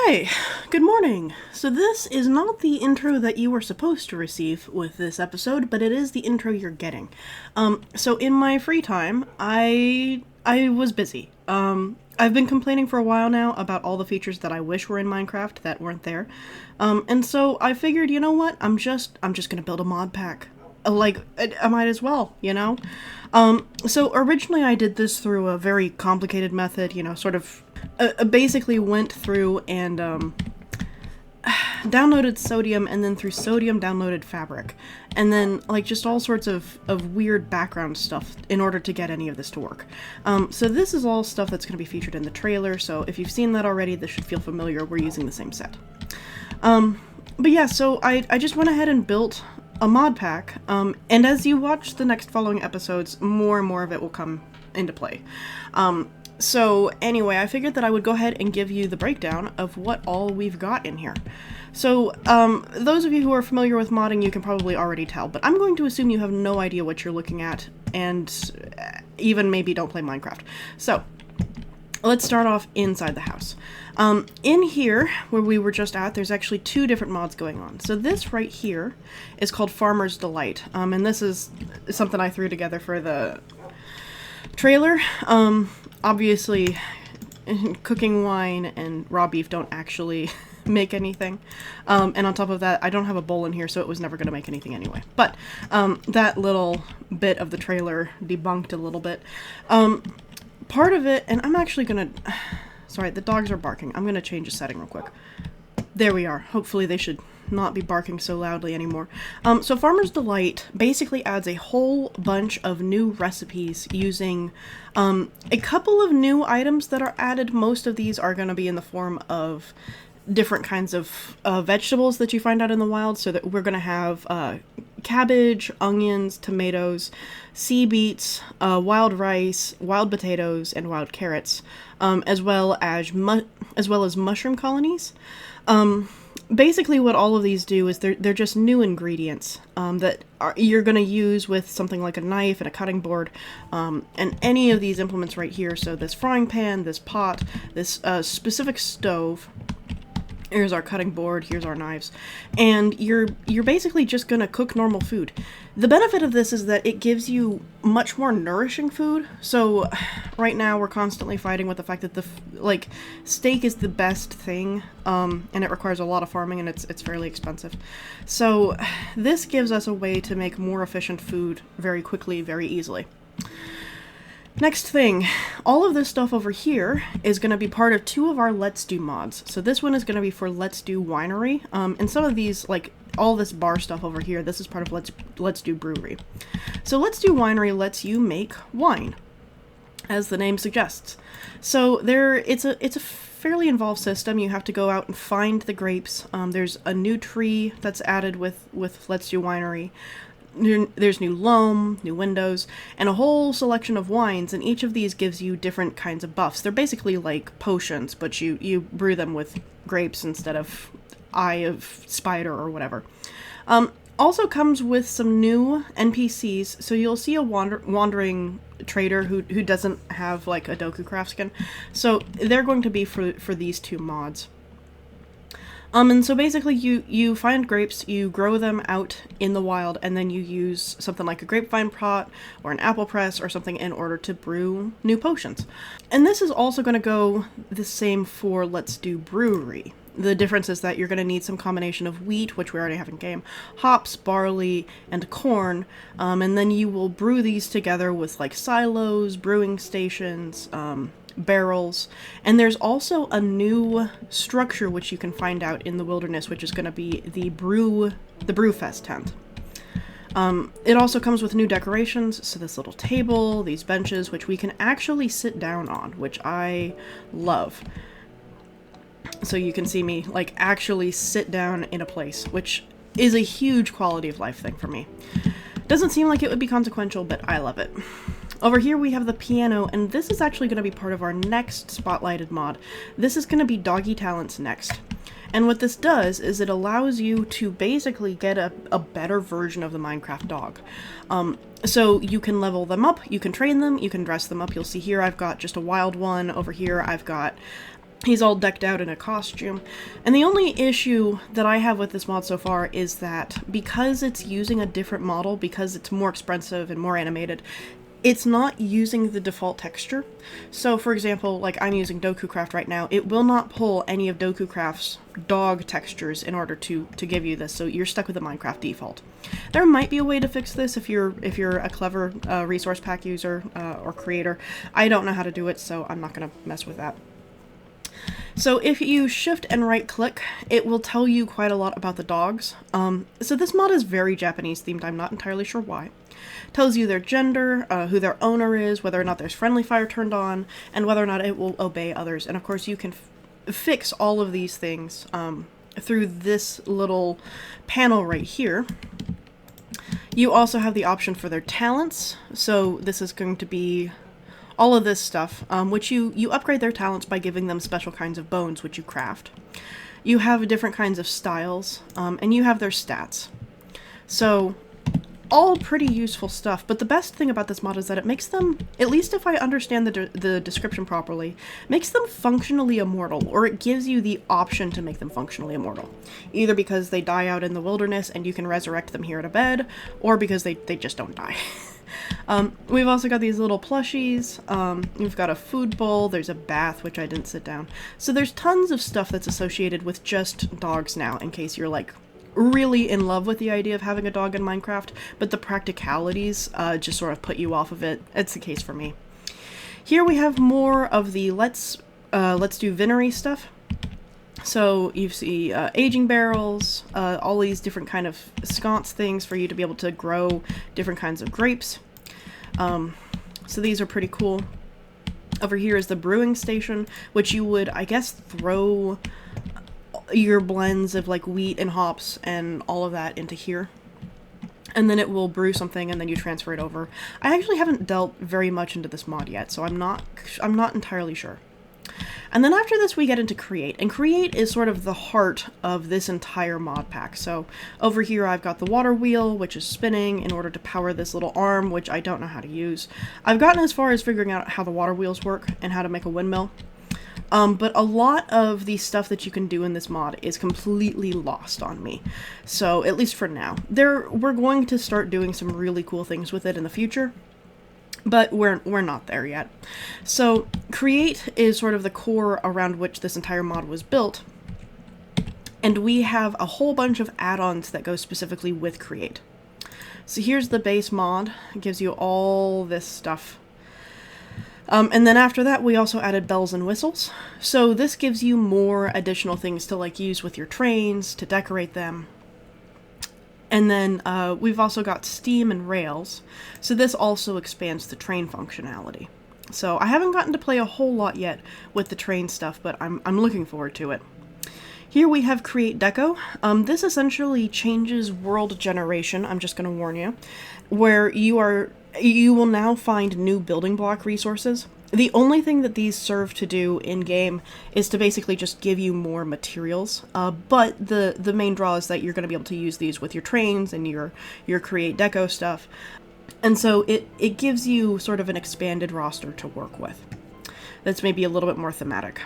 Okay, good morning. So this is not the intro that you were supposed to receive with this episode, but it is the intro you're getting. So in my free time, I was busy. I've been complaining for a while now about all the features that I wish were in Minecraft that weren't there. And so I figured, you know what? I'm just gonna build a mod pack. Like, I might as well, you know? So originally I did this through a very complicated method, you know, sort of basically went through and downloaded sodium, and then through sodium downloaded fabric, and then like just all sorts of weird background stuff in order to get any of this to work. So this is all stuff that's going to be featured in the trailer, so if you've seen that already, this should feel familiar. We're using the same set. But yeah, so I just went ahead and built a mod pack, and as you watch the next following episodes, more and more of it will come into play. So anyway, I figured that I would go ahead and give you the breakdown of what all we've got in here. So, those of you who are familiar with modding, you can probably already tell, but I'm going to assume you have no idea what you're looking at, and even maybe don't play Minecraft. So, let's start off inside the house. In here, where we were just at, there's actually two different mods going on. So this right here is called Farmer's Delight, and this is something I threw together for the trailer. Obviously, cooking wine and raw beef don't actually make anything. And on top of that, I don't have a bowl in here, so it was never going to make anything anyway. But that little bit of the trailer debunked a little bit. Part of it, and I'm actually going to... Sorry, the dogs are barking. I'm going to change the setting real quick. There we are. Hopefully they should not be barking so loudly anymore. So Farmer's Delight basically adds a whole bunch of new recipes using a couple of new items that are added. Most of these are going to be in the form of different kinds of vegetables that you find out in the wild. So that we're going to have cabbage, onions, tomatoes, sea beets, wild rice, wild potatoes, and wild carrots, as well as mushroom colonies. Basically what all of these do is they're just new ingredients that you're going to use with something like a knife and a cutting board, and any of these implements right here. So this frying pan, this pot, this specific stove. Here's our cutting board, here's our knives, and you're basically just gonna cook normal food. The benefit of this is that it gives you much more nourishing food. So right now we're constantly fighting with the fact that steak is the best thing, and it requires a lot of farming, and it's fairly expensive. So this gives us a way to make more efficient food very quickly, very easily. Next thing, all of this stuff over here is going to be part of two of our Let's Do mods. So this one is going to be for Let's Do Winery, and some of these, like all this bar stuff over here, this is part of Let's Do Brewery. So Let's Do Winery lets you make wine, as the name suggests. So it's a fairly involved system. You have to go out and find the grapes. There's a new tree that's added with Let's Do Winery. There's new loam, new windows, and a whole selection of wines, and each of these gives you different kinds of buffs. They're basically like potions, but you brew them with grapes instead of eye of spider or whatever. Also comes with some new NPCs, so you'll see a wandering trader who doesn't have like a Doku craft skin, so they're going to be for these two mods. And so basically you find grapes, you grow them out in the wild, and then you use something like a grapevine pot or an apple press or something in order to brew new potions. And this is also going to go the same for Let's Do Brewery. The difference is that you're going to need some combination of wheat, which we already have in game, hops, barley, and corn, and then you will brew these together with like silos, brewing stations, barrels, and there's also a new structure which you can find out in the wilderness, which is going to be the Brewfest tent. It also comes with new decorations, so this little table, these benches, which we can actually sit down on, which I love. So you can see me like actually sit down in a place, which is a huge quality of life thing for me. Doesn't seem like it would be consequential, but I love it. Over here we have the piano, and this is actually going to be part of our next spotlighted mod. This is going to be Doggy Talents next. And what this does is it allows you to basically get a better version of the Minecraft dog. So you can level them up, you can train them, you can dress them up. You'll see here I've got just a wild one. Over here I've got He's all decked out in a costume. And the only issue that I have with this mod so far is that because it's using a different model, because it's more expensive and more animated, it's not using the default texture. So for example, like I'm using Decorative right now, it will not pull any of Decorativ's dog textures in order to give you this, so you're stuck with the Minecraft default. There might be a way to fix this if you're a clever resource pack user or creator. I don't know how to do it, so I'm not going to mess with that. So if you shift and right click, it will tell you quite a lot about the dogs. So this mod is very Japanese themed, I'm not entirely sure why. Tells you their gender, who their owner is, whether or not there's friendly fire turned on, and whether or not it will obey others. And of course you can fix all of these things through this little panel right here. You also have the option for their talents, so this is going to be all of this stuff, which you upgrade their talents by giving them special kinds of bones, which you craft. You have different kinds of styles, and you have their stats. So, all pretty useful stuff, but the best thing about this mod is that it makes them, at least if I understand the description properly, makes them functionally immortal, or it gives you the option to make them functionally immortal. Either because they die out in the wilderness and you can resurrect them here at a bed, or because they just don't die. We've also got these little plushies, we've got a food bowl, there's a bath, which I didn't sit down. So there's tons of stuff that's associated with just dogs now, in case you're like really in love with the idea of having a dog in Minecraft, but the practicalities just sort of put you off of it. It's the case for me. Here we have more of the let's do vinery stuff. So you see aging barrels, all these different kind of sconce things for you to be able to grow different kinds of grapes. So these are pretty cool. Over here is the brewing station, which you would, I guess, throw your blends of like wheat and hops and all of that into here. And then it will brew something and then you transfer it over. I actually haven't dealt very much into this mod yet, so I'm not entirely sure. And then after this we get into create, and create is sort of the heart of this entire mod pack. So over here I've got the water wheel, which is spinning in order to power this little arm, which I don't know how to use. I've gotten as far as figuring out how the water wheels work and how to make a windmill. But a lot of the stuff that you can do in this mod is completely lost on me. So, at least for now. We're going to start doing some really cool things with it in the future, but we're not there yet. So, create is sort of the core around which this entire mod was built, and we have a whole bunch of add-ons that go specifically with create. So here's the base mod. It gives you all this stuff. And then after that, we also added bells and whistles. So this gives you more additional things to like use with your trains, to decorate them. And then we've also got steam and rails. So this also expands the train functionality. So I haven't gotten to play a whole lot yet with the train stuff, but I'm looking forward to it. Here we have Create Deco. This essentially changes world generation, I'm just going to warn you, where you will now find new building block resources. The only thing that these serve to do in-game is to basically just give you more materials, but the main draw is that you're going to be able to use these with your trains and your Create Deco stuff, and so it gives you sort of an expanded roster to work with that's maybe a little bit more thematic.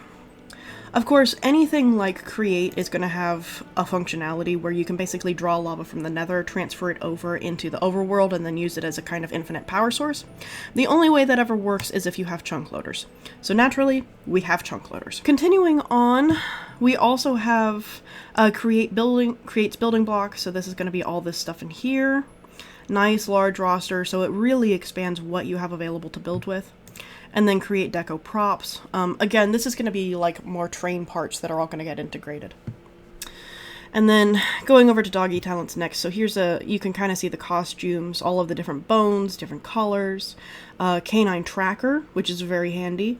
Of course, anything like Create is going to have a functionality where you can basically draw lava from the nether, transfer it over into the overworld, and then use it as a kind of infinite power source. The only way that ever works is if you have chunk loaders. So naturally, we have chunk loaders. Continuing on, we also have creates building blocks, so this is going to be all this stuff in here. Nice large roster, so it really expands what you have available to build with. And then Create Deco props. Again, this is going to be like more train parts that are all going to get integrated. And then going over to doggy talents next. So here's you can kind of see the costumes, all of the different bones, different colors, canine tracker, which is very handy.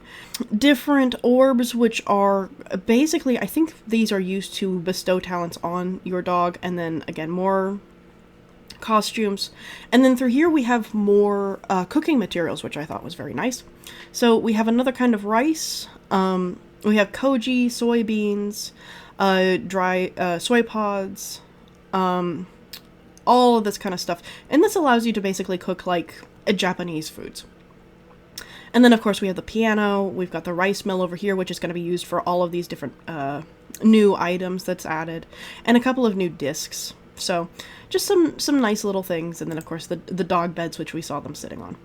Different orbs, which are basically, I think these are used to bestow talents on your dog, and then again, more costumes. And then through here we have more cooking materials, which I thought was very nice. So we have another kind of rice, we have koji, soybeans, dry soy pods, all of this kind of stuff. And this allows you to basically cook like Japanese foods. And then, of course, we have the piano. We've got the rice mill over here, which is going to be used for all of these different new items that's added. And a couple of new discs. So just some nice little things. And then, of course, the dog beds, which we saw them sitting on.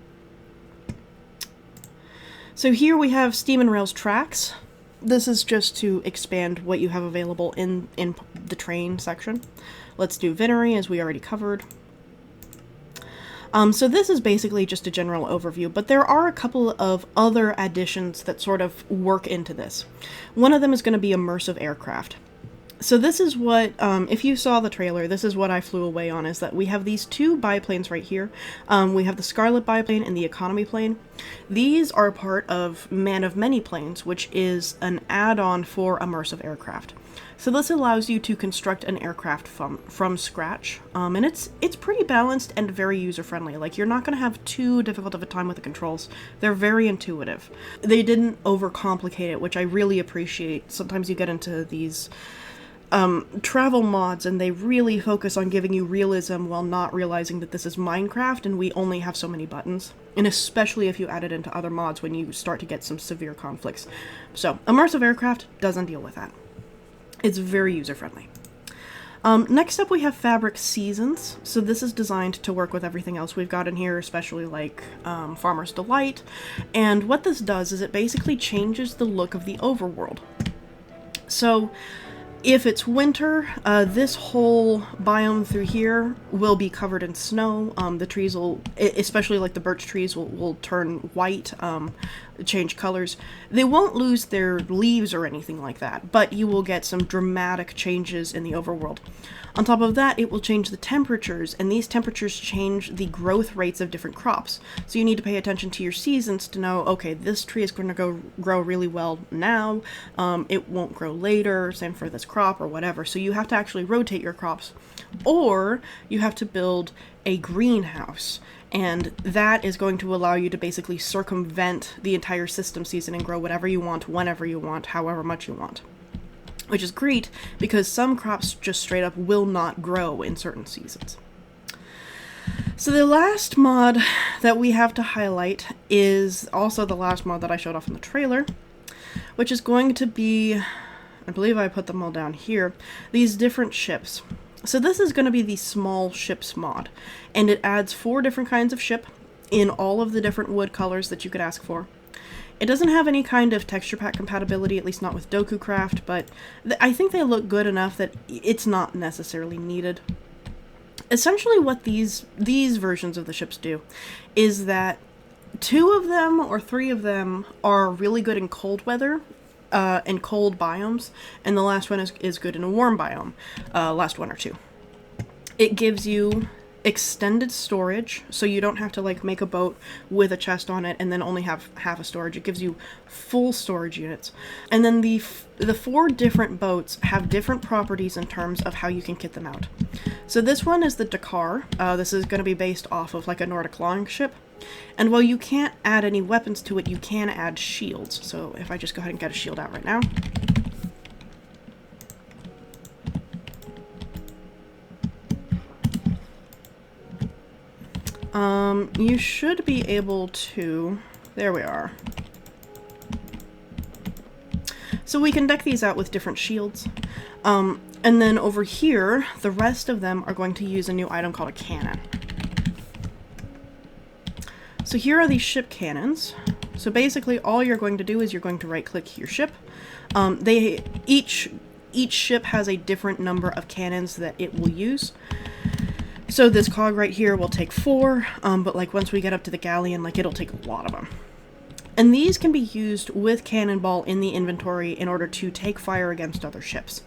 So here we have Steam and Rails tracks. This is just to expand what you have available in the train section. Let's do Vinery, as we already covered. So this is basically just a general overview, but there are a couple of other additions that sort of work into this. One of them is going to be immersive aircraft. So this is what, if you saw the trailer, this is what I flew away on, is that we have these two biplanes right here. We have the Scarlet biplane and the Economy plane. These are part of Man of Many Planes, which is an add-on for immersive aircraft. So this allows you to construct an aircraft from scratch, and it's pretty balanced and very user-friendly. Like, you're not going to have too difficult of a time with the controls. They're very intuitive. They didn't overcomplicate it, which I really appreciate. Sometimes you get into these travel mods and they really focus on giving you realism while not realizing that this is Minecraft and we only have so many buttons. And especially if you add it into other mods when you start to get some severe conflicts. So, immersive aircraft doesn't deal with that. It's very user-friendly. Next up we have Fabric Seasons. So this is designed to work with everything else we've got in here, especially like Farmer's Delight. And what this does is it basically changes the look of the overworld. So if it's winter, this whole biome through here will be covered in snow. The trees will, especially like the birch trees, will turn white, change colors. They won't lose their leaves or anything like that, but you will get some dramatic changes in the overworld. On top of that, it will change the temperatures, and these temperatures change the growth rates of different crops. So you need to pay attention to your seasons to know, okay, this tree is going to grow really well now, it won't grow later, same for this crop or whatever. So you have to actually rotate your crops, or you have to build a greenhouse, and that is going to allow you to basically circumvent the entire system season and grow whatever you want, whenever you want, however much you want. Which is great, because some crops just straight up will not grow in certain seasons. So the last mod that we have to highlight is also the last mod that I showed off in the trailer, which is going to be, I believe I put them all down here, these different ships. So this is going to be the small ships mod, and it adds 4 different kinds of ship in all of the different wood colors that you could ask for. It doesn't have any kind of texture pack compatibility, at least not with Decorative, but I think they look good enough that it's not necessarily needed. Essentially what these versions of the ships do is that 2 of them or 3 of them are really good in cold weather, and cold biomes, and the last one is good in a warm biome, last 1 or 2. It gives you extended storage, so you don't have to like make a boat with a chest on it and then only have half a storage. It gives you full storage units. And then the 4 different boats have different properties in terms of how you can kit them out. So this one is the Dakar. This is going to be based off of like a Nordic longship. And while you can't add any weapons to it, you can add shields. So if I just go ahead and get a shield out right now. You should be able to, there we are. So we can deck these out with different shields. And then over here, the rest of them are going to use a new item called a cannon. So here are these ship cannons. So basically all you're going to do is you're going to right click your ship. Each ship has a different number of cannons that it will use. So this cog right here will take 4, but like once we get up to the galleon, like it'll take a lot of them. And these can be used with cannonball in the inventory in order to take fire against other ships.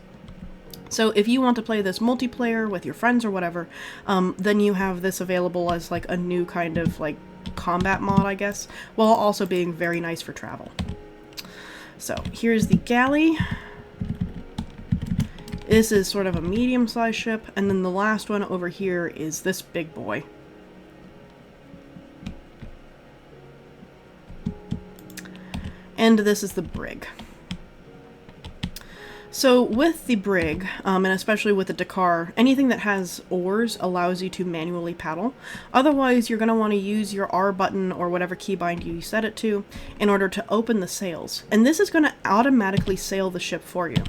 So if you want to play this multiplayer with your friends or whatever, then you have this available as like a new kind of like combat mod, I guess, while also being very nice for travel. So here's the galley. This is sort of a medium-sized ship, and then the last one over here is this big boy. And this is the brig. So with the brig, and especially with the Dakar, anything that has oars allows you to manually paddle. Otherwise, you're going to want to use your R button or whatever keybind you set it to in order to open the sails. And this is going to automatically sail the ship for you.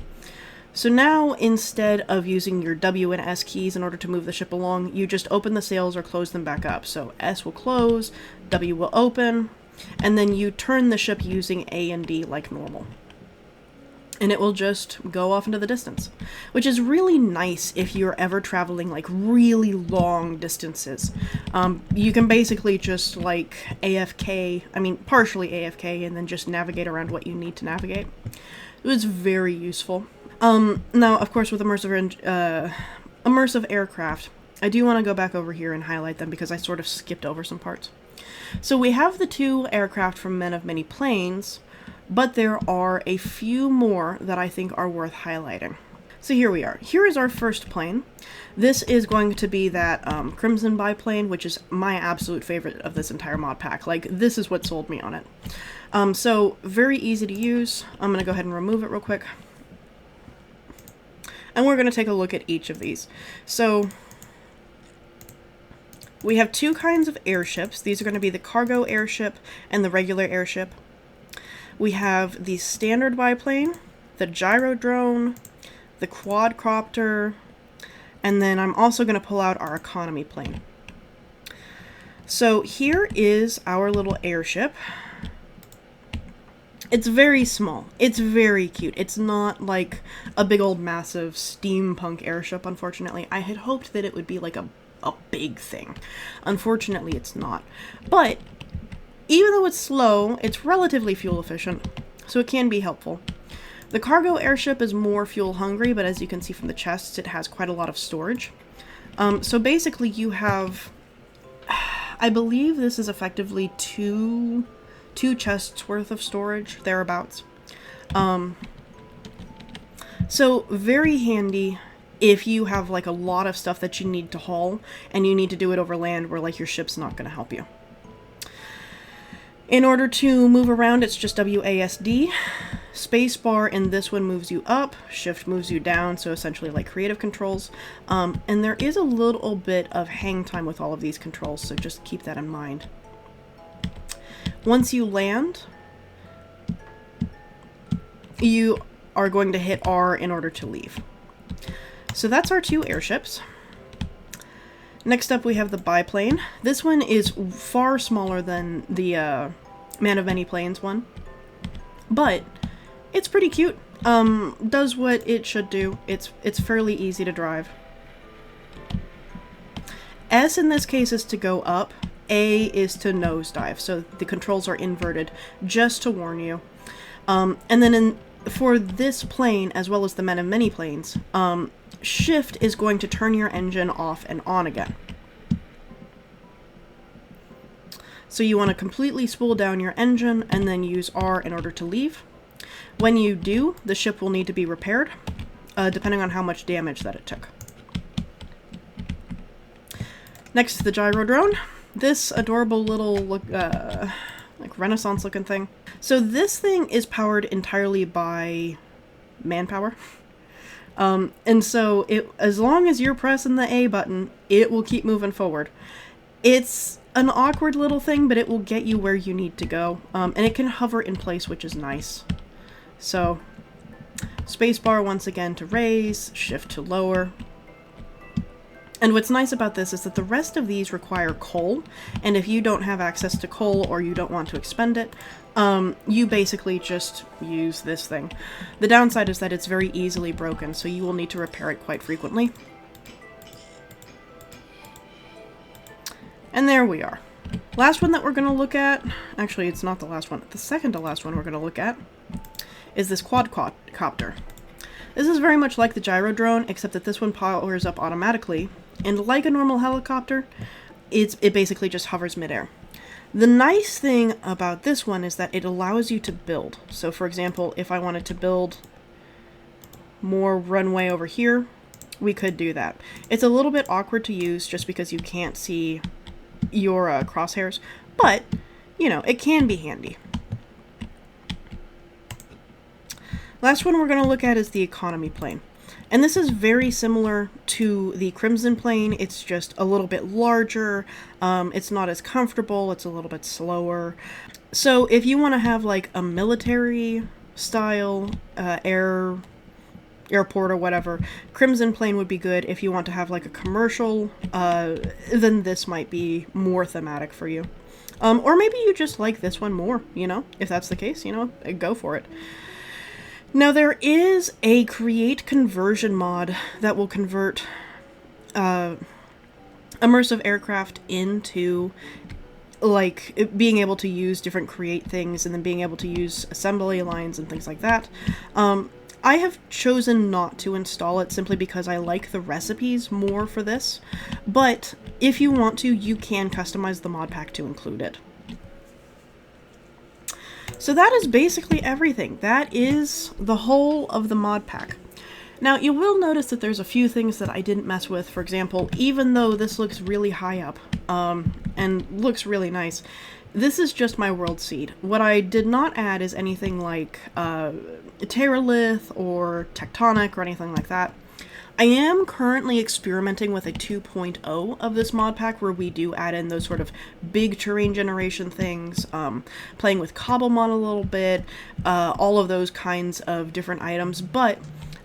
So now, instead of using your W and S keys in order to move the ship along, you just open the sails or close them back up. So S will close, W will open, and then you turn the ship using A and D like normal. And it will just go off into the distance, which is really nice if you're ever traveling like really long distances. You can basically just like AFK, partially AFK, and then just navigate around what you need to navigate. It was very useful. Now, of course, with immersive aircraft, I do want to go back over here and highlight them because I sort of skipped over some parts. So we have the 2 aircraft from Men of Many Planes, but there are a few more that I think are worth highlighting. So here we are. Here is our first plane. This is going to be that Crimson biplane, which is my absolute favorite of this entire mod pack. Like, this is what sold me on it. So, very easy to use. I'm going to go ahead and remove it real quick. And we're going to take a look at each of these. So, we have 2 kinds of airships. These are going to be the cargo airship and the regular airship. We have the standard biplane, the gyro drone, the quadcopter, and then I'm also going to pull out our economy plane. So here is our little airship. It's very small. It's very cute. It's not like a big old massive steampunk airship, unfortunately. I had hoped that it would be like a big thing. Unfortunately, it's not. But even though it's slow, it's relatively fuel efficient, so it can be helpful. The cargo airship is more fuel hungry, but as you can see from the chests, it has quite a lot of storage. So basically you have, I believe this is effectively two chests worth of storage, thereabouts. So very handy if you have like a lot of stuff that you need to haul, and you need to do it over land where like your ship's not going to help you. In order to move around, it's just WASD. Spacebar in this one moves you up, shift moves you down, so essentially like creative controls. And there is a little bit of hang time with all of these controls, so just keep that in mind. Once you land, you are going to hit R in order to leave. So that's our 2 airships. Next up we have the biplane. This one is far smaller than the Man of Many Planes one, but it's pretty cute. Does what it should do. It's fairly easy to drive. S in this case is to go up, A is to nosedive, so the controls are inverted, just to warn you. And then for this plane, as well as the Men of Many Planes, Shift is going to turn your engine off and on again. So you want to completely spool down your engine and then use R in order to leave. When you do, the ship will need to be repaired, depending on how much damage that it took. Next to the gyro drone, this adorable little like Renaissance looking thing. So this thing is powered entirely by manpower. And so as long as you're pressing the A button, it will keep moving forward. It's an awkward little thing, but it will get you where you need to go. And it can hover in place, which is nice. So, spacebar once again to raise, shift to lower. And what's nice about this is that the rest of these require coal, and if you don't have access to coal or you don't want to expend it, you basically just use this thing. The downside is that it's very easily broken, so you will need to repair it quite frequently. And there we are. Last one that we're going to look at, actually it's not the last one, the second to last one we're going to look at is this quadcopter. This is very much like the gyro drone, except that this one powers up automatically, and like a normal helicopter, it basically just hovers midair. The nice thing about this one is that it allows you to build. So for example, if I wanted to build more runway over here, we could do that. It's a little bit awkward to use just because you can't see your crosshairs, but, you know, it can be handy. Last one we're going to look at is the economy plane. And this is very similar to the Crimson plane. It's just a little bit larger. It's not as comfortable. It's a little bit slower. So if you want to have like a military style airport or whatever, Crimson plane would be good. If you want to have like a commercial, then this might be more thematic for you. Or maybe you just like this one more, you know? If that's the case, you know, go for it. Now, there is a create conversion mod that will convert immersive aircraft into, like, being able to use different create things and then being able to use assembly lines and things like that. I have chosen not to install it simply because I like the recipes more for this, but if you want to, you can customize the mod pack to include it. So that is basically everything. That is the whole of the mod pack. Now, you will notice that there's a few things that I didn't mess with. For example, even though this looks really high up and looks really nice, this is just my world seed. What I did not add is anything like Terralith or Tectonic or anything like that. I am currently experimenting with a 2.0 of this mod pack where we do add in those sort of big terrain generation things, playing with Cobblemon a little bit, all of those kinds of different items, but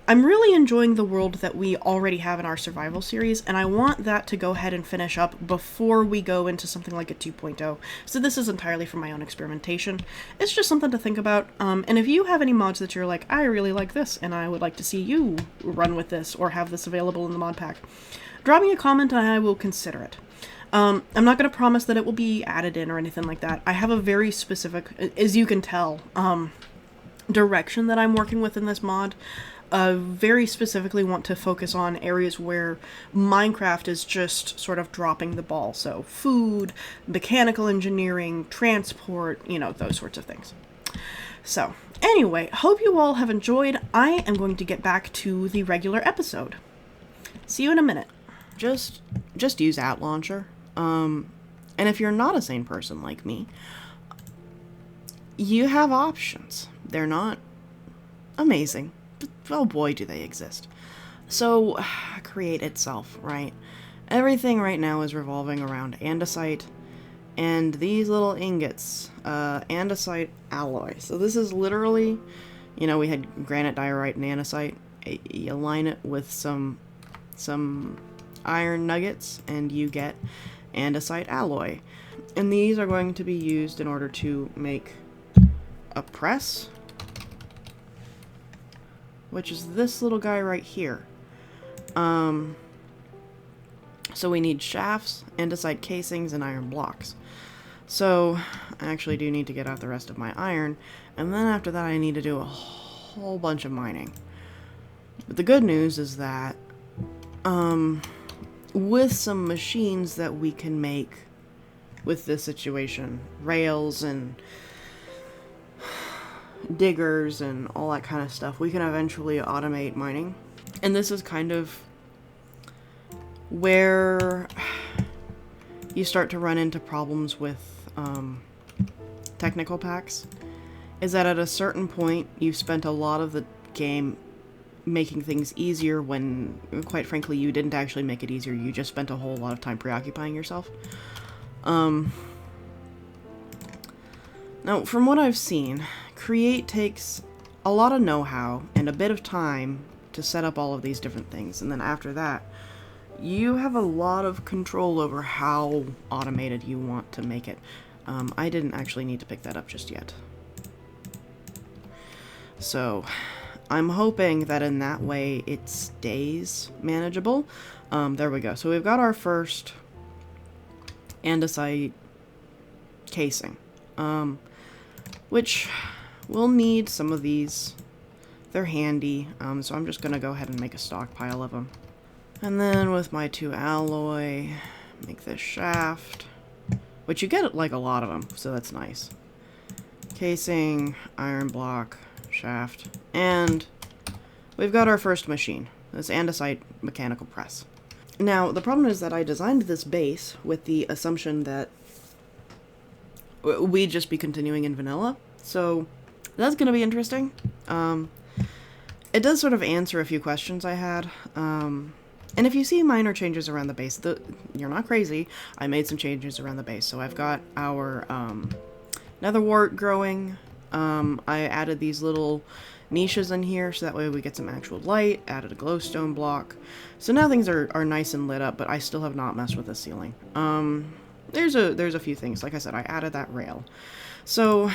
I'm really enjoying the world that we already have in our survival series, and I want that to go ahead and finish up before we go into something like a 2.0. So this is entirely for my own experimentation. It's just something to think about, and if you have any mods that you're like, I really like this, and I would like to see you run with this, or have this available in the mod pack, drop me a comment and I will consider it. I'm not going to promise that it will be added in or anything like that. I have a very specific, as you can tell, direction that I'm working with in this mod. Very specifically want to focus on areas where Minecraft is just sort of dropping the ball. So food, mechanical engineering, transport, you know, those sorts of things. So anyway, hope you all have enjoyed. I am going to get back to the regular episode. See you in a minute. Just use Atlauncher. And if you're not a sane person like me, you have options. They're not amazing. But, oh boy, do they exist. So, create itself, right? Everything right now is revolving around andesite and these little ingots, andesite alloy. So this is literally, you know, we had granite, diorite, and andesite. You align it with some iron nuggets, and you get andesite alloy. And these are going to be used in order to make a press, which is this little guy right here. So we need shafts, andesite casings, and iron blocks. So I actually do need to get out the rest of my iron, and then after that I need to do a whole bunch of mining. But the good news is that with some machines that we can make with this situation, rails and diggers and all that kind of stuff, we can eventually automate mining. And this is kind of where you start to run into problems with technical packs, is that at a certain point you've spent a lot of the game making things easier when, quite frankly, you didn't actually make it easier. You just spent a whole lot of time preoccupying yourself. Now, from what I've seen, Create takes a lot of know-how and a bit of time to set up all of these different things, and then after that, you have a lot of control over how automated you want to make it. I didn't actually need to pick that up just yet. So, I'm hoping that in that way it stays manageable. There we go. So we've got our first andesite casing, which we'll need some of these. They're handy, so I'm just gonna go ahead and make a stockpile of them. And then with my 2 alloy, make this shaft, which you get like a lot of them, so that's nice. Casing, iron block, shaft, and we've got our first machine, this andesite mechanical press. Now, the problem is that I designed this base with the assumption that we'd just be continuing in vanilla, so that's going to be interesting. it does sort of answer a few questions I had. And if you see minor changes around the base, you're not crazy. I made some changes around the base. So I've got our netherwort growing. I added these little niches in here so that way we get some actual light. Added a glowstone block. So now things are nice and lit up, but I still have not messed with the ceiling. There's a few things. Like I said, I added that rail. So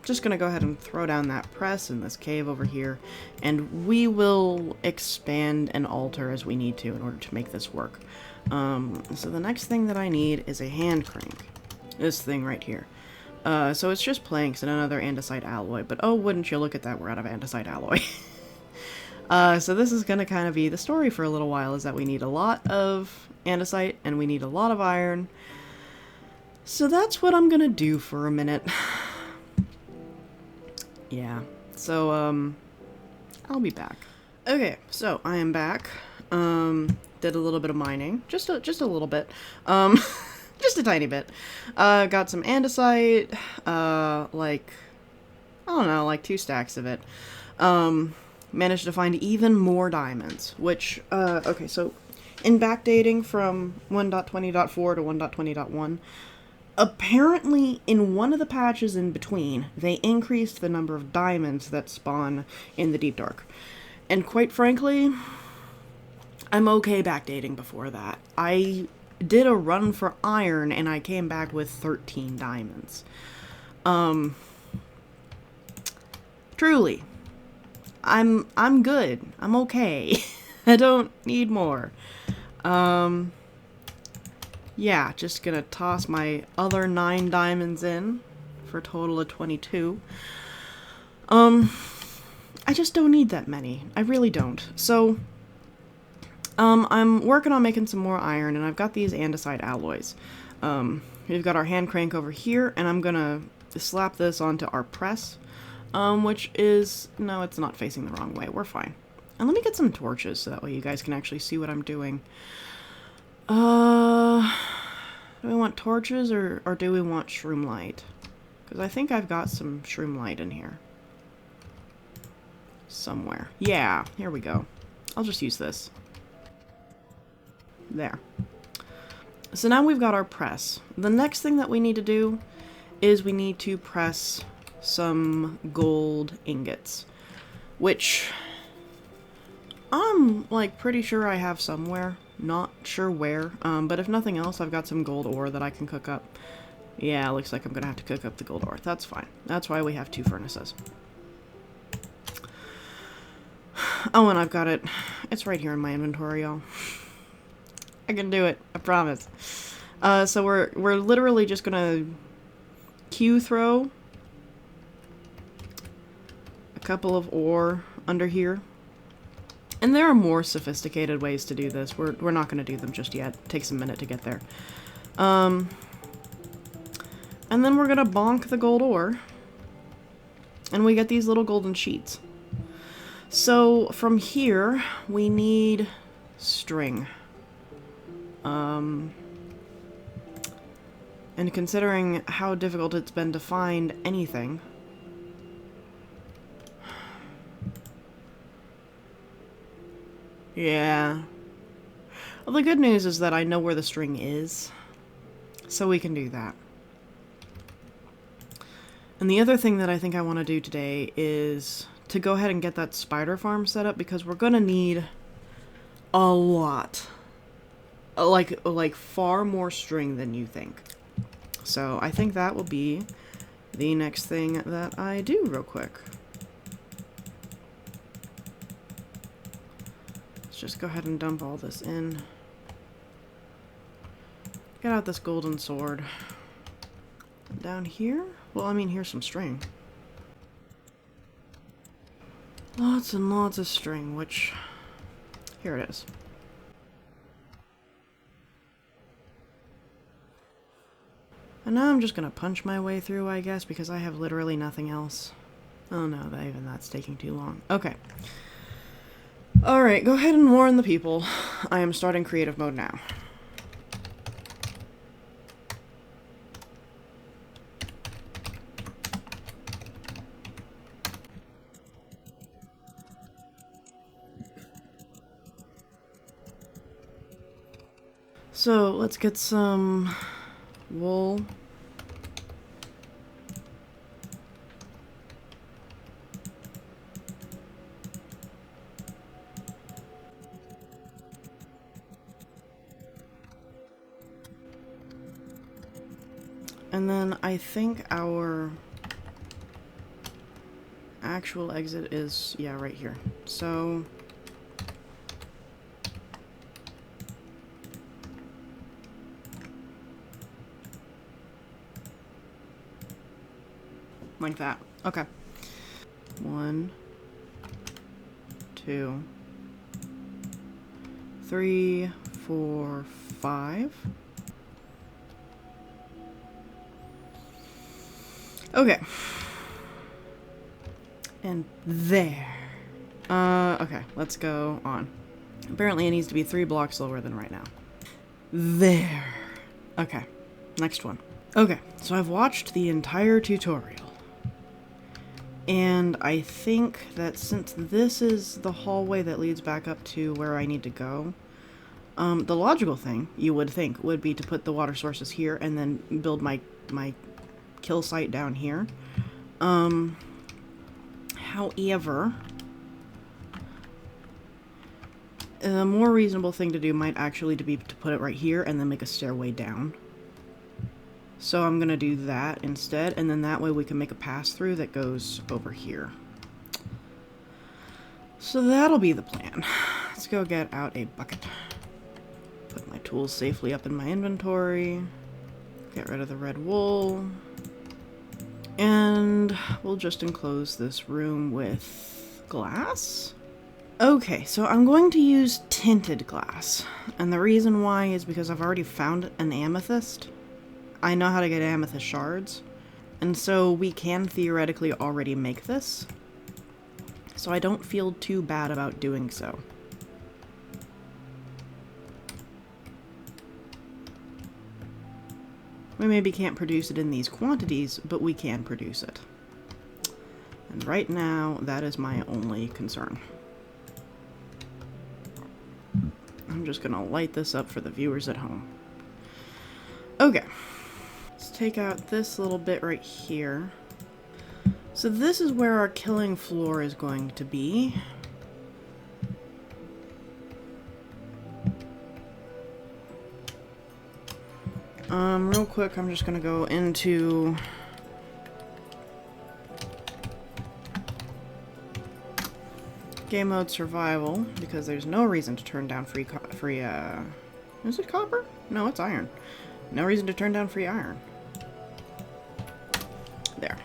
just gonna go ahead and throw down that press in this cave over here, and we will expand and alter as we need to in order to make this work. So the next thing that I need is a hand crank. This thing right here. So it's just planks and another andesite alloy, but oh, wouldn't you look at that, we're out of andesite alloy. So this is gonna kind of be the story for a little while, is that we need a lot of andesite and we need a lot of iron. So that's what I'm gonna do for a minute. Yeah, so, I'll be back. Okay, so I am back. Did a little bit of mining. Just a little bit. Just a tiny bit. Got some andesite, like, I don't know, like 2 stacks of it. Managed to find even more diamonds, which, okay, so in backdating from 1.20.4 to 1.20.1, apparently, in one of the patches in between, they increased the number of diamonds that spawn in the Deep Dark. And quite frankly, I'm okay backdating before that. I did a run for iron and I came back with 13 diamonds. Truly, I'm good. I'm okay. I don't need more. Yeah, just gonna toss my other 9 diamonds in for a total of 22. I just don't need that many. I really don't. So, I'm working on making some more iron, and I've got these andesite alloys. We've got our hand crank over here, and I'm gonna slap this onto our press, which is... no, it's not facing the wrong way. We're fine. And let me get some torches so that way you guys can actually see what I'm doing. Do we want torches or do we want shroom light? Because I think I've got some shroom light in here. Somewhere. Yeah, here we go. I'll just use this. There. So now we've got our press. The next thing that we need to do is we need to press some gold ingots. Which I'm, like, pretty sure I have somewhere. Not sure where, but if nothing else, I've got some gold ore that I can cook up. Yeah, looks like I'm gonna have to cook up the gold ore. That's fine. That's why we have 2 furnaces. Oh, and I've got it. It's right here in my inventory, y'all. I can do it. I promise. So we're literally just gonna Q throw a couple of ore under here. And there are more sophisticated ways to do this. We're not going to do them just yet. It takes a minute to get there. And then we're going to bonk the gold ore. And we get these little golden sheets. So from here, we need string. And considering how difficult it's been to find anything... yeah. Well, the good news is that I know where the string is, so we can do that. And the other thing that I think I want to do today is to go ahead and get that spider farm set up, because we're gonna need a lot. Like far more string than you think. So I think that will be the next thing that I do real quick. Just go ahead and dump all this in. Get out this golden sword. Down here? Well, I mean, here's some string. Lots and lots of string, which... here it is. And now I'm just gonna punch my way through, I guess, because I have literally nothing else. Oh no, even that's taking too long. Okay. Alright, go ahead and warn the people. I am starting creative mode now. So let's get some wool. And then I think our actual exit is, yeah, right here. So like that. Okay. 1, 2, 3, 4, 5. Okay. And there. Okay, let's go on. Apparently it needs to be 3 blocks lower than right now. There. Okay, next one. Okay, so I've watched the entire tutorial. And I think that since this is the hallway that leads back up to where I need to go, the logical thing, you would think, would be to put the water sources here and then build my kill site down here. However, a more reasonable thing to do might actually be to put it right here and then make a stairway down. So I'm gonna do that instead, and then that way we can make a pass-through that goes over here. So that'll be the plan. Let's go get out a bucket. Put my tools safely up in my inventory. Get rid of the red wool. And we'll just enclose this room with glass. Okay, so I'm going to use tinted glass. And the reason why is because I've already found an amethyst. I know how to get amethyst shards. And so we can theoretically already make this. So I don't feel too bad about doing so. We maybe can't produce it in these quantities, but we can produce it. And right now, that is my only concern. I'm just gonna light this up for the viewers at home. Okay. Let's take out this little bit right here. So this is where our killing floor is going to be. Real quick, I'm just gonna go into game mode survival because there's no reason to turn down free is it copper? No, it's iron. No reason to turn down free iron. There.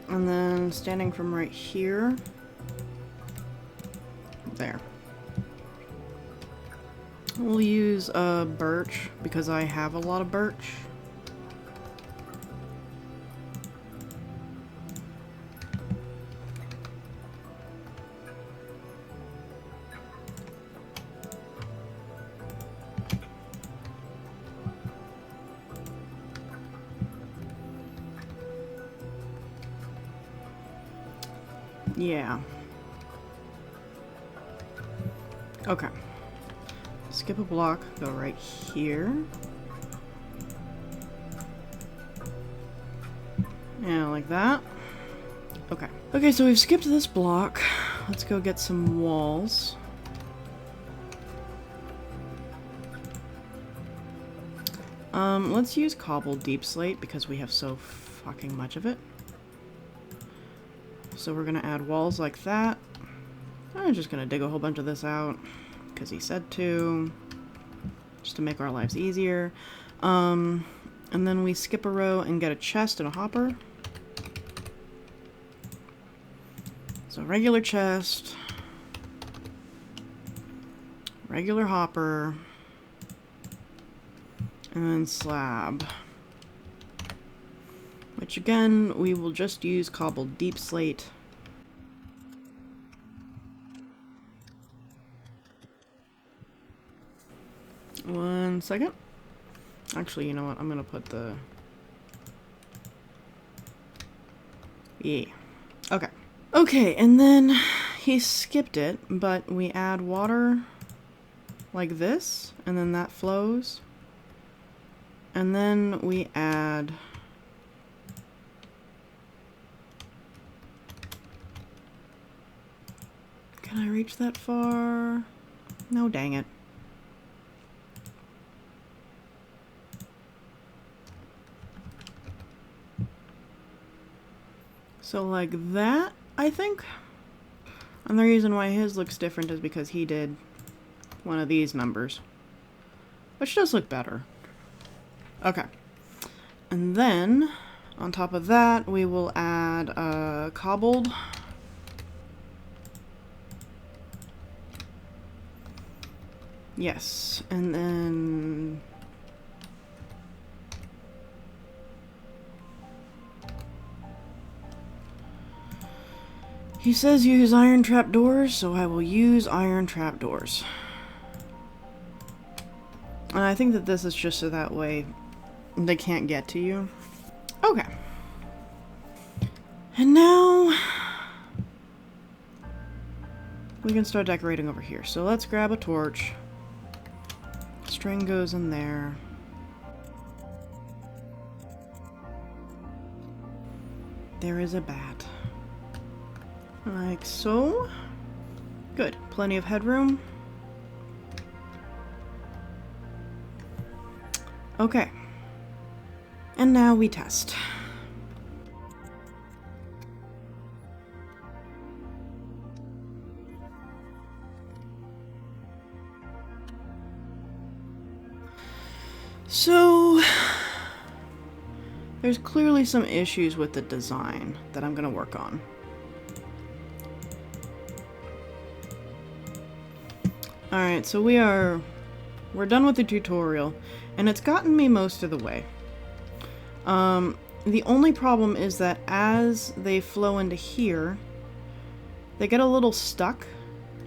And then standing from right here. There. We'll use birch because I have a lot of birch. Yeah. Okay. Skip a block, go right here. Yeah, like that. Okay. Okay, so we've skipped this block. Let's go get some walls. Let's use cobbled deep slate because we have so fucking much of it. So we're gonna add walls like that. I'm just gonna dig a whole bunch of this out because he said to, just to make our lives easier. And then we skip a row and get a chest and a hopper. So regular chest, regular hopper, and then slab. Which again, we will just use cobbled deep slate. One second. Actually, you know what? I'm gonna put the... Yeah. Okay. Okay, and then he skipped it, but we add water like this, and then that flows. And then we add can I reach that far? No, dang it. So like that, I think. And the reason why his looks different is because he did one of these members, which does look better. Okay. And then, on top of that, we will add cobbled. Yes, and then he says use iron trapdoors, so I will use iron trapdoors. And I think that this is just so that way they can't get to you. Okay. And now we can start decorating over here. So let's grab a torch. String goes in there. There is a bat. Like so. Good. Plenty of headroom. Okay. And now we test. So, there's clearly some issues with the design that I'm going to work on. Alright, so we're done with the tutorial, and it's gotten me most of the way. The only problem is that as they flow into here, they get a little stuck.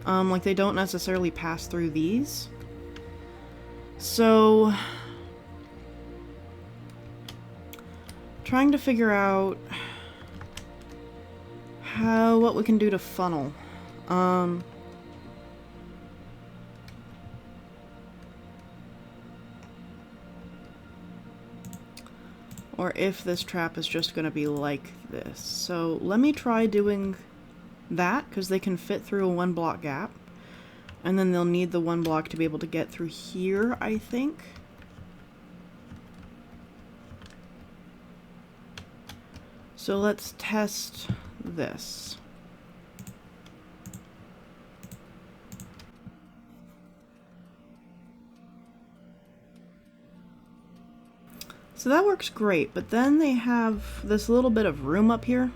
Like they don't necessarily pass through these. So, trying to figure out what we can do to funnel. Or if this trap is just going to be like this. So let me try doing that, because they can fit through a 1-block gap. And then they'll need the 1 block to be able to get through here, I think. So let's test this. So that works great, but then they have this little bit of room up here,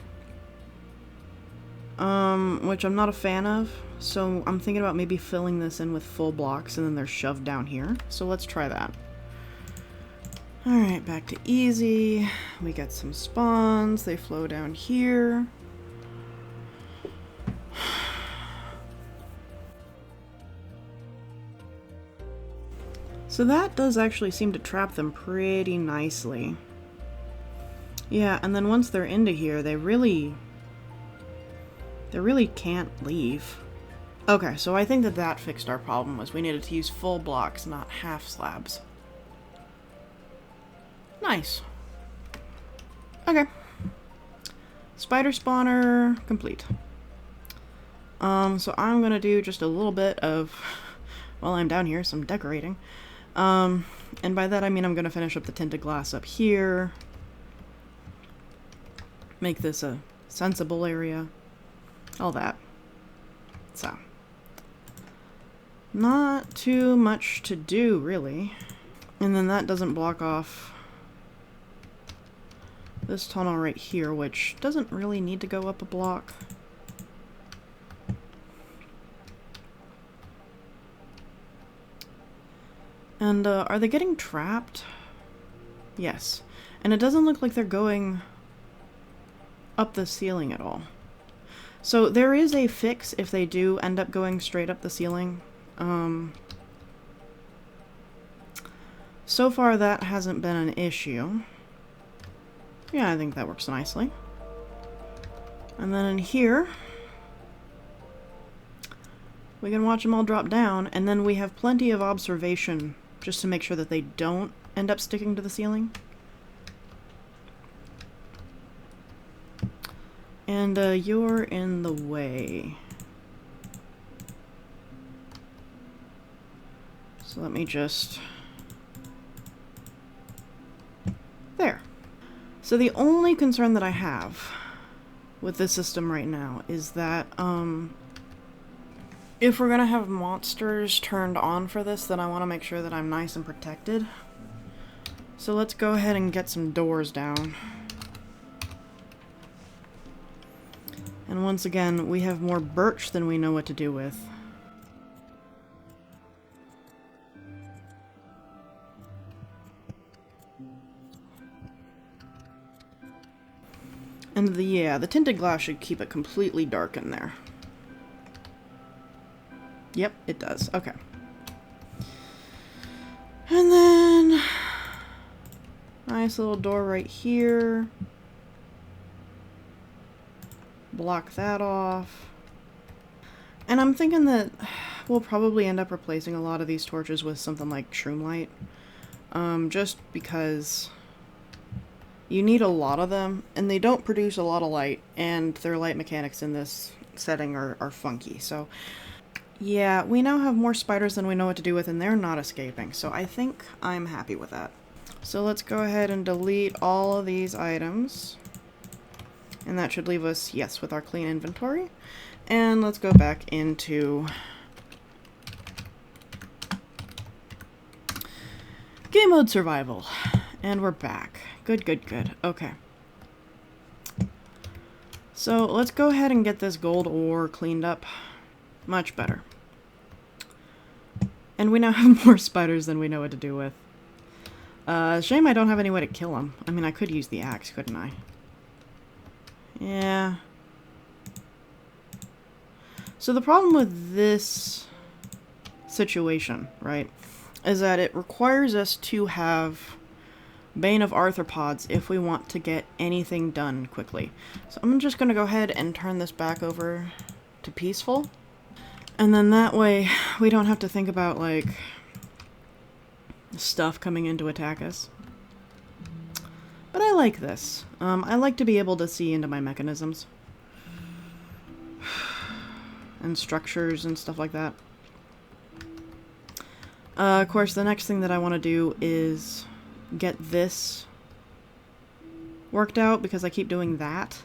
which I'm not a fan of. So I'm thinking about maybe filling this in with full blocks and then they're shoved down here. So let's try that. Alright, back to easy. We get some spawns. They flow down here. So that does actually seem to trap them pretty nicely. Yeah, and then once they're into here, they really can't leave. Okay, so I think that fixed our problem, was we needed to use full blocks, not half slabs. Nice. Okay. Spider spawner complete. So I'm gonna do just a little bit of, while I'm down here, some decorating. And by that I mean I'm gonna finish up the tinted glass up here. Make this a sensible area. All that. So. Not too much to do, really. And then that doesn't block off this tunnel right here, which doesn't really need to go up a block. And, are they getting trapped? Yes. And it doesn't look like they're going up the ceiling at all. So there is a fix if they do end up going straight up the ceiling. So far that hasn't been an issue. Yeah, I think that works nicely. And then in here, We can watch them all drop down, and then we have plenty of observation just to make sure that they don't end up sticking to the ceiling. And you're in the way. So let me just... There. So the only concern that I have with this system right now is that, if we're gonna have monsters turned on for this, then I want to make sure that I'm nice and protected. So let's go ahead and get some doors down. And once again, we have more birch than we know what to do with. And the tinted glass should keep it completely dark in there. Yep, it does. Okay. And then... nice little door right here. Block that off. And I'm thinking that we'll probably end up replacing a lot of these torches with something like shroom light. Just because you need a lot of them, and they don't produce a lot of light, and their light mechanics in this setting are funky. So, yeah, we now have more spiders than we know what to do with, and they're not escaping. So I think I'm happy with that. So let's go ahead and delete all of these items. And that should leave us, yes, with our clean inventory. And let's go back into game mode survival. And we're back. Good, good, good. Okay. So let's go ahead and get this gold ore cleaned up. Much better. And we now have more spiders than we know what to do with. Shame I don't have any way to kill them. I mean, I could use the axe, couldn't I? Yeah. So the problem with this situation, right, is that it requires us to have Bane of Arthropods if we want to get anything done quickly. So I'm just going to go ahead and turn this back over to peaceful. And then that way we don't have to think about, like, stuff coming in to attack us. But I like this. I like to be able to see into my mechanisms. And structures and stuff like that. Of course, the next thing that I want to do is get this worked out, because I keep doing that.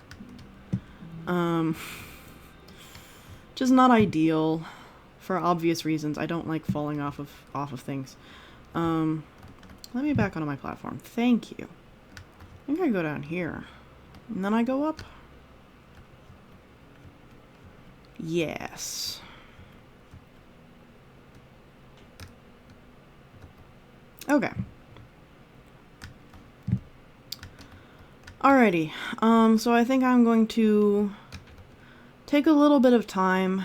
Which is not ideal for obvious reasons. I don't like falling off of things. Let me back onto my platform. Thank you. I think I go down here. And then I go up? Yes. Okay. Alrighty. So I think I'm going to take a little bit of time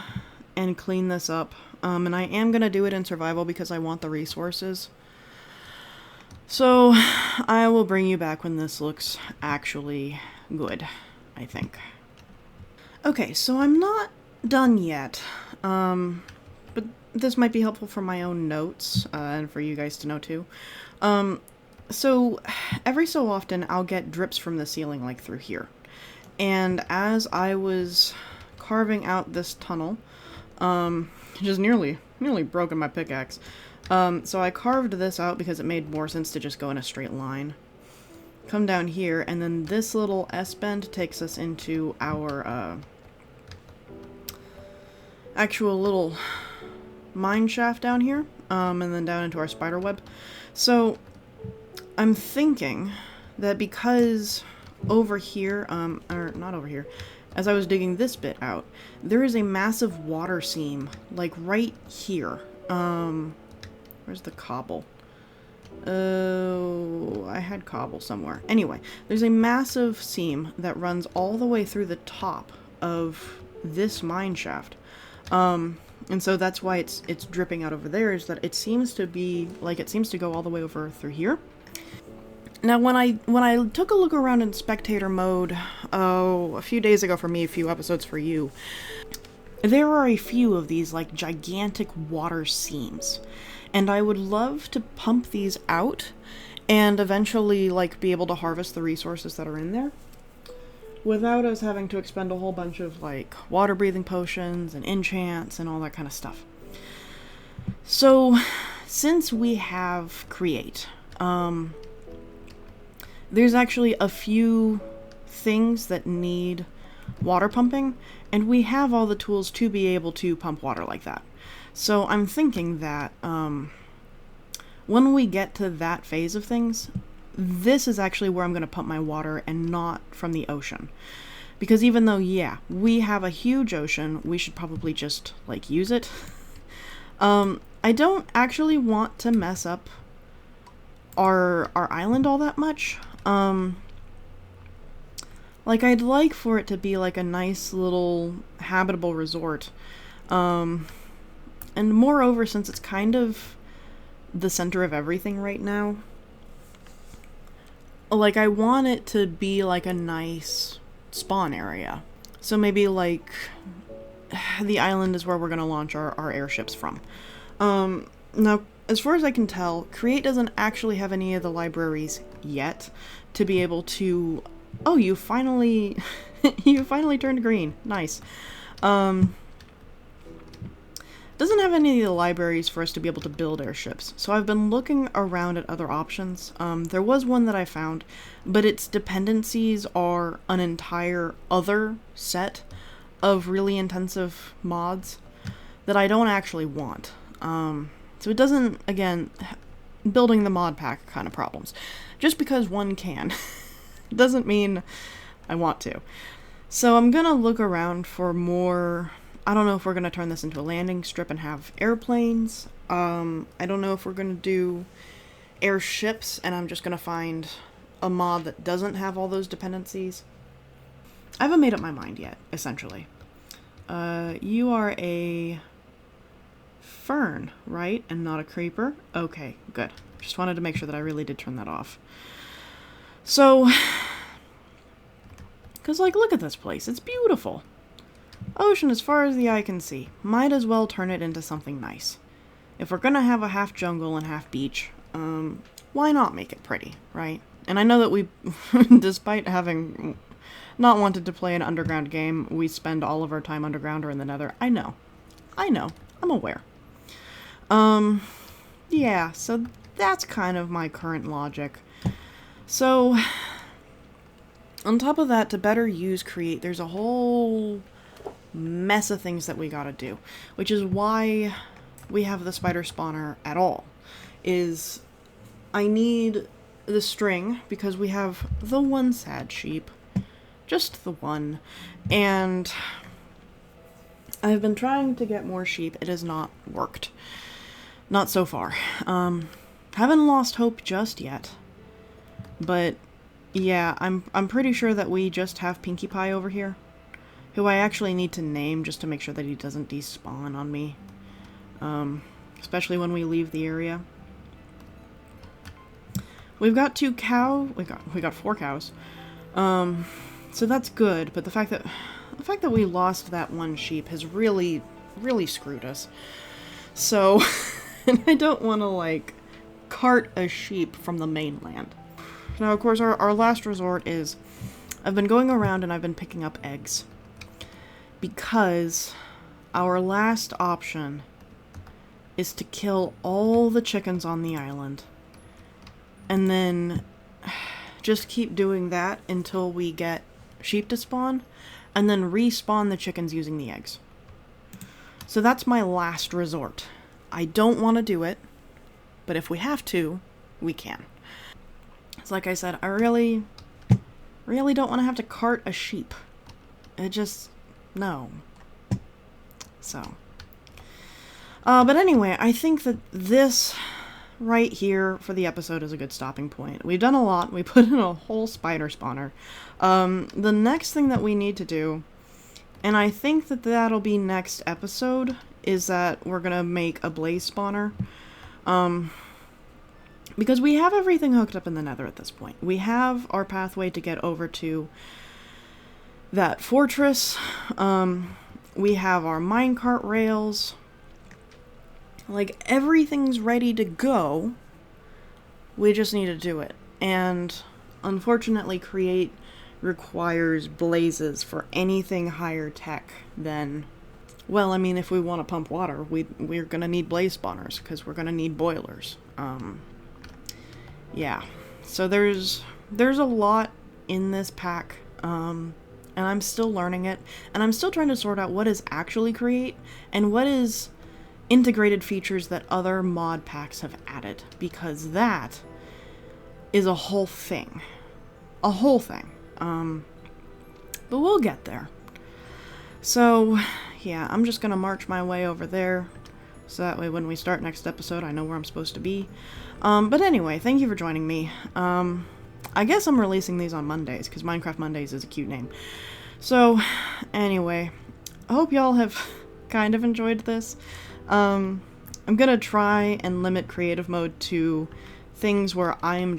and clean this up. And I am going to do it in survival because I want the resources. So, I will bring you back when this looks actually good, I think. Okay, so I'm not done yet, but this might be helpful for my own notes, and for you guys to know too. So, every so often I'll get drips from the ceiling, like through here. And as I was carving out this tunnel, just nearly broken my pickaxe. So I carved this out because it made more sense to just go in a straight line. Come down here, and then this little S-bend takes us into our, actual little mine shaft down here, and then down into our spider web. So, I'm thinking that because over here, or not over here, as I was digging this bit out, there is a massive water seam, like right here. Where's the cobble? Oh, I had cobble somewhere. Anyway, there's a massive seam that runs all the way through the top of this mine shaft. And so that's why it's dripping out over there, is that it seems to be, like, it seems to go all the way over through here. Now, when I took a look around in spectator mode, a few days ago for me, a few episodes for you, there are a few of these like gigantic water seams, and I would love to pump these out and eventually like be able to harvest the resources that are in there without us having to expend a whole bunch of like water breathing potions and enchants and all that kind of stuff. So since we have create, there's actually a few things that need water pumping, and we have all the tools to be able to pump water like that. So I'm thinking that when we get to that phase of things, this is actually where I'm going to pump my water and not from the ocean. Because even though, yeah, we have a huge ocean, we should probably just, like, use it. I don't actually want to mess up our island all that much. Like, I'd like for it to be, like, a nice little habitable resort. And moreover, since it's kind of the center of everything right now, like, I want it to be, like, a nice spawn area. So maybe, like, the island is where we're gonna launch our airships from. Now, as far as I can tell, Create doesn't actually have any of the libraries yet to be able to... Oh, you finally... you finally turned green. Nice. Doesn't have any of the libraries for us to be able to build airships, so I've been looking around at other options. There was one that I found, but its dependencies are an entire other set of really intensive mods that I don't actually want. So it doesn't, again, building the mod pack kind of problems. Just because one can doesn't mean I want to. So I'm gonna look around for more... I don't know if we're going to turn this into a landing strip and have airplanes. I don't know if we're going to do airships and I'm just going to find a mod that doesn't have all those dependencies. I haven't made up my mind yet, essentially. You are a fern, right? And not a creeper? Okay, good. Just wanted to make sure that I really did turn that off. So, because, like, look at this place. It's beautiful. Ocean as far as the eye can see. Might as well turn it into something nice. If we're gonna have a half jungle and half beach, why not make it pretty, right? And I know that we, despite having not wanted to play an underground game, we spend all of our time underground or in the nether. I know. I'm aware. Yeah, so that's kind of my current logic. So, on top of that, to better use Create, there's a whole mess of things that we gotta do, which is why we have the spider spawner at all. Is I need the string because we have the one sad sheep, just the one, and I've been trying to get more sheep. It has not worked, not so far. Haven't lost hope just yet, but yeah, I'm pretty sure that we just have Pinkie Pie over here, who I actually need to name just to make sure that he doesn't despawn on me. Especially when we leave the area. We've got 2 cows. We got 4 cows. So that's good, but the fact that we lost that one sheep has really screwed us. So and I don't want to like cart a sheep from the mainland. Now, of course, our last resort is I've been going around and I've been picking up eggs. Because our last option is to kill all the chickens on the island. And then just keep doing that until we get sheep to spawn. And then respawn the chickens using the eggs. So that's my last resort. I don't want to do it. But if we have to, we can. It's like I said, I really don't want to have to cart a sheep. It just... no. So. But anyway, I think that this right here for the episode is a good stopping point. We've done a lot. We put in a whole spider spawner. The next thing that we need to do, and I think that that'll be next episode, is that we're gonna make a blaze spawner. Because we have everything hooked up in the nether at this point. We have our pathway to get over to that fortress. We have our minecart rails. Like, everything's ready to go. We just need to do it. And unfortunately, Create requires blazes for anything higher tech than... Well, I mean, if we want to pump water, we're going to need blaze spawners, because we're going to need boilers. Yeah. So there's a lot in this pack, and I'm still learning it, and I'm still trying to sort out what is actually Create, and what is integrated features that other mod packs have added, because that is a whole thing. A whole thing. But we'll get there. So, yeah, I'm just gonna march my way over there, so that way when we start next episode, I know where I'm supposed to be. But anyway, thank you for joining me. I guess I'm releasing these on Mondays, because Minecraft Mondays is a cute name. So, anyway, I hope y'all have kind of enjoyed this. I'm gonna try and limit creative mode to things where I'm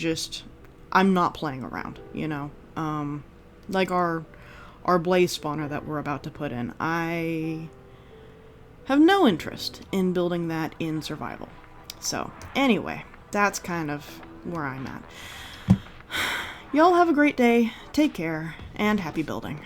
not playing around, you know? Like our blaze spawner that we're about to put in. I have no interest in building that in survival. So, anyway, that's kind of where I'm at. Y'all have a great day, take care, and happy building.